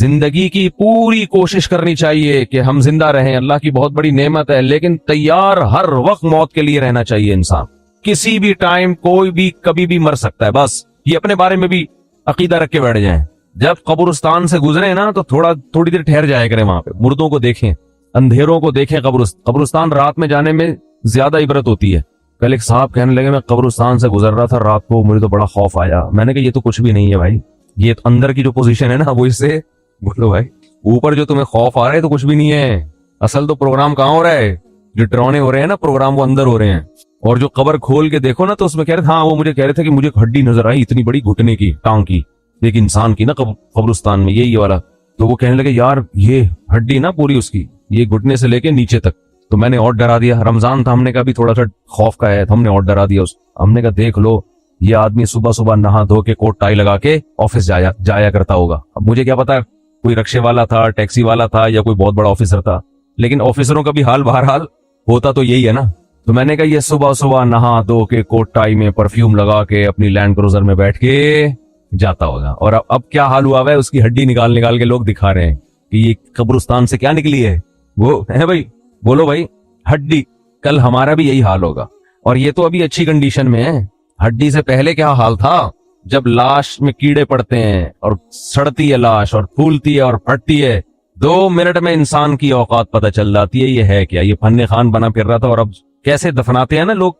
زندگی کی پوری کوشش کرنی چاہیے کہ ہم زندہ رہیں، اللہ کی بہت بڑی نعمت ہے، لیکن تیار ہر وقت موت کے لیے رہنا چاہیے انسان. کسی بھی ٹائم کوئی بھی کبھی بھی مر سکتا ہے. بس یہ اپنے بارے میں بھی عقیدہ رکھ کے بیٹھ جائیں. جب قبرستان سے گزرے نا تو تھوڑی دیر ٹھہر جایا کریں، وہاں پہ مردوں کو دیکھیں، اندھیروں کو دیکھیں. قبرستان رات میں جانے میں زیادہ عبرت ہوتی ہے. کل ایک صاحب کہنے لگے میں قبرستان سے گزر رہا تھا رات کو، مجھے تو بڑا خوف آیا. میں نے کہا یہ تو کچھ بھی نہیں ہے بھائی، یہ تو اندر کی جو پوزیشن ہے نا وہ اس سے بولو بھائی، اوپر جو تمہیں خوف آ رہا ہے تو کچھ بھی نہیں ہے. اصل تو پروگرام کہاں ہو رہا ہے، جو ڈرانے ہو رہے ہیں نا پروگرام وہ اندر ہو رہے ہیں. اور جو قبر کھول کے دیکھو نا تو اس میں کہہ رہے تھے، ہاں وہ مجھے کہہ رہے تھے کہ مجھے ہڈی نظر آئی اتنی بڑی گھٹنے کی، ٹانگ کی، ایک انسان کی نا قبرستان میں یہ والا. تو وہ کہنے لگے یار یہ ہڈی نا پوری اس کی، یہ گھٹنے سے لے کے نیچے تک. تو میں نے اور ڈرا دیا. رمضان تھا، ہم نے کہا بھی تھوڑا سا خوف کا ہے، ہم نے اور ڈرا دیا. ہم نے کہا دیکھ لو یہ آدمی صبح صبح نہا دھو کے کوٹ ٹائی لگا کے آفس جایا کرتا ہوگا. اب مجھے کیا پتا کوئی رکشے والا تھا، ٹیکسی والا تھا، یا کوئی بہت بڑا آفیسر تھا، لیکن آفیسروں کا بھی حال بہرحال ہوتا تو یہی ہے نا. تو میں نے کہا یہ صبح صبح نہا دھو کے کوٹ ٹائی میں پرفیوم لگا کے اپنی لینڈ کروزر میں بیٹھ کے جاتا ہوگا. اور اب کیا حال ہوا ہے، اس کی ہڈی نکال کے لوگ دکھا رہے ہیں کہ یہ قبرستان سے کیا نکلی ہے. وہ ہے بھائی، بولو بھائی، ہڈی. کل ہمارا بھی یہی حال ہوگا. اور یہ تو ابھی اچھی کنڈیشن میں ہے. ہڈی سے پہلے کیا حال تھا، جب لاش میں کیڑے پڑتے ہیں اور سڑتی ہے لاش اور پھولتی ہے اور پھٹتی ہے، 2 منٹ میں انسان کی اوقات پتہ چل جاتی ہے. یہ ہے کیا، یہ فن خان بنا پھر رہا تھا. اور اب کیسے دفناتے ہیں نا لوگ،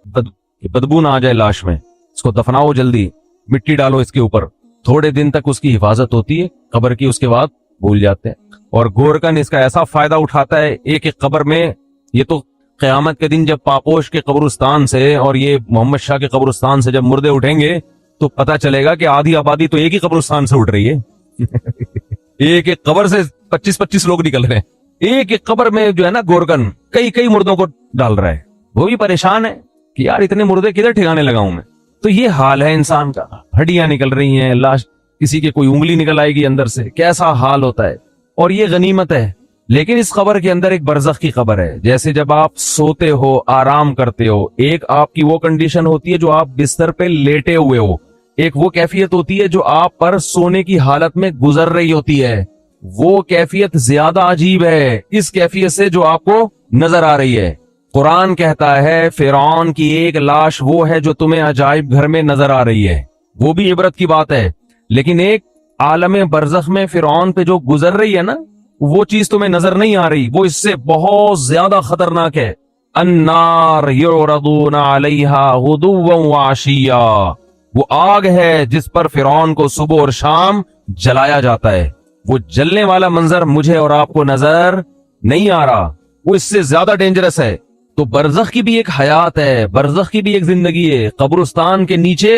بدبو نہ آ جائے لاش میں، اس کو دفناؤ جلدی، مٹی ڈالو اس کے اوپر، تھوڑے دن تک اس کی حفاظت ہوتی ہے قبر کی، اس کے بعد بھول جاتے ہیں. اور گورکن اس کا ایسا فائدہ اٹھاتا ہے ایک ایک قبر میں. یہ تو قیامت کے دن جب پاپوش کے قبرستان سے اور یہ محمد شاہ کے قبرستان سے جب مردے اٹھیں گے تو پتا چلے گا کہ آدھی آبادی تو ایک ہی قبرستان سے اٹھ رہی ہے. ایک ایک قبر سے 25 لوگ نکل رہے ہیں. ایک ایک قبر میں جو ہے نا گورکن کئی مردوں کو ڈال رہا ہے. وہ بھی پریشان ہے کہ یار اتنے مردے کدھر ٹھکانے لگاؤں میں. تو یہ حال ہے انسان کا. ہڈیاں نکل رہی ہیں، لاش، کسی کے کوئی انگلی نکل آئے گی اندر سے، کیسا حال ہوتا ہے. اور یہ غنیمت ہے. لیکن اس قبر کے اندر ایک برزخ کی قبر ہے. جیسے جب آپ سوتے ہو، آرام کرتے ہو، ایک آپ کی وہ کنڈیشن ہوتی ہے جو آپ بستر پہ لیٹے ہوئے ہو، ایک وہ کیفیت ہوتی ہے جو آپ پر سونے کی حالت میں گزر رہی ہوتی ہے. وہ کیفیت زیادہ عجیب ہے اس کیفیت سے جو آپ کو نظر آ رہی ہے. قرآن کہتا ہے فرعون کی ایک لاش وہ ہے جو تمہیں عجائب گھر میں نظر آ رہی ہے، وہ بھی عبرت کی بات ہے. لیکن ایک عالم برزخ میں فرعون پہ جو گزر رہی ہے نا، وہ چیز تمہیں نظر نہیں آ رہی، وہ اس سے بہت زیادہ خطرناک ہے. النار یعرضون علیہا غدوا وعشیا، وہ آگ ہے جس پر فرعون کو صبح اور شام جلایا جاتا ہے. وہ جلنے والا منظر مجھے اور آپ کو نظر نہیں آ رہا، وہ اس سے زیادہ ڈینجرس ہے. تو برزخ کی بھی ایک حیات ہے، برزخ کی بھی ایک زندگی ہے. قبرستان کے نیچے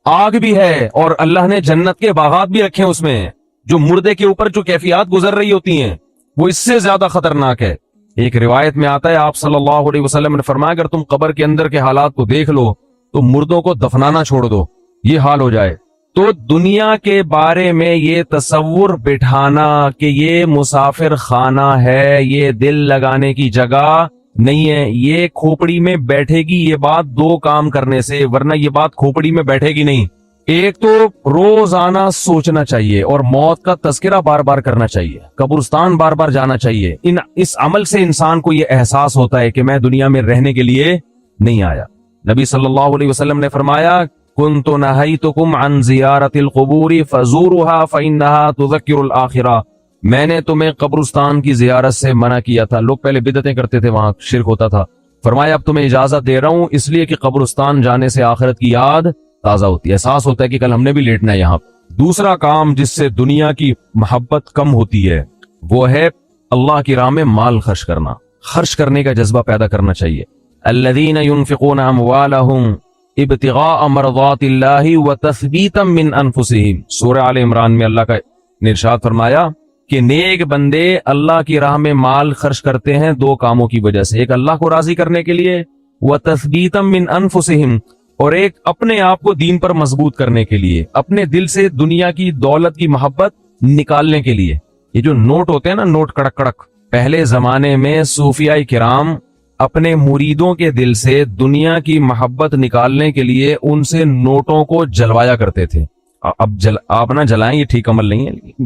آگ بھی ہے، اور اللہ نے جنت کے باغات بھی رکھے ہیں اس میں. جو مردے کے اوپر جو کیفیات گزر رہی ہوتی ہیں وہ اس سے زیادہ خطرناک ہے. ایک روایت میں آتا ہے آپ صلی اللہ علیہ وسلم نے فرمایا اگر تم قبر کے اندر کے حالات کو دیکھ لو تو مردوں کو دفنانا چھوڑ دو، یہ حال ہو جائے. تو دنیا کے بارے میں یہ تصور بٹھانا کہ یہ مسافر خانہ ہے، یہ دل لگانے کی جگہ نہیں ہے، یہ کھوپڑی میں بیٹھے گی، یہ بات 2 کام کرنے سے، ورنہ یہ بات کھوپڑی میں بیٹھے گی نہیں. ایک تو روزانہ سوچنا چاہیے اور موت کا تذکرہ بار بار کرنا چاہیے، قبرستان بار بار جانا چاہیے. اس عمل سے انسان کو یہ احساس ہوتا ہے کہ میں دنیا میں رہنے کے لیے نہیں آیا. نبی صلی اللہ علیہ وسلم نے فرمایا كنت نهيتكم عن زيارة القبور فزورها فإنها تذكر الآخرة، میں نے تمہیں قبرستان کی زیارت سے منع کیا تھا. لوگ پہلے بدعتیں کرتے تھے، وہاں شرک ہوتا تھا. فرمایا اب تمہیں اجازت دے رہا ہوں اس لیے کہ قبرستان جانے سے آخرت کی یاد تازہ ہوتی ہے، احساس ہوتا ہے کہ کل ہم نے بھی لیٹنا ہے یہاں. دوسرا کام جس سے دنیا کی محبت کم ہوتی ہے وہ ہے اللہ کی راہ میں مال خرچ کرنا. خرچ کرنے کا جذبہ پیدا کرنا چاہیے. الذین ينفقون اموالهم ابتغاء مرضات اللہ وتثبیتا من انفسهم، سورہ آل عمران میں اللہ کا ارشاد فرمایا کہ نیک بندے اللہ کی راہ میں مال خرچ کرتے ہیں 2 کاموں کی وجہ سے. ایک اللہ کو راضی کرنے کے لیے، وتثبیتا من انفسهم، اور ایک اپنے آپ کو دین پر مضبوط کرنے کے لیے، اپنے دل سے دنیا کی دولت کی محبت نکالنے کے لیے. یہ جو نوٹ ہوتے ہیں نا، نوٹ کڑک کڑک، پہلے زمانے میں صوفیاء کرام اپنے مریدوں کے دل سے دنیا کی محبت نکالنے کے لیے ان سے نوٹوں کو جلوایا کرتے تھے. اب آپ نہ جلائیں، یہ ٹھیک عمل نہیں ہے.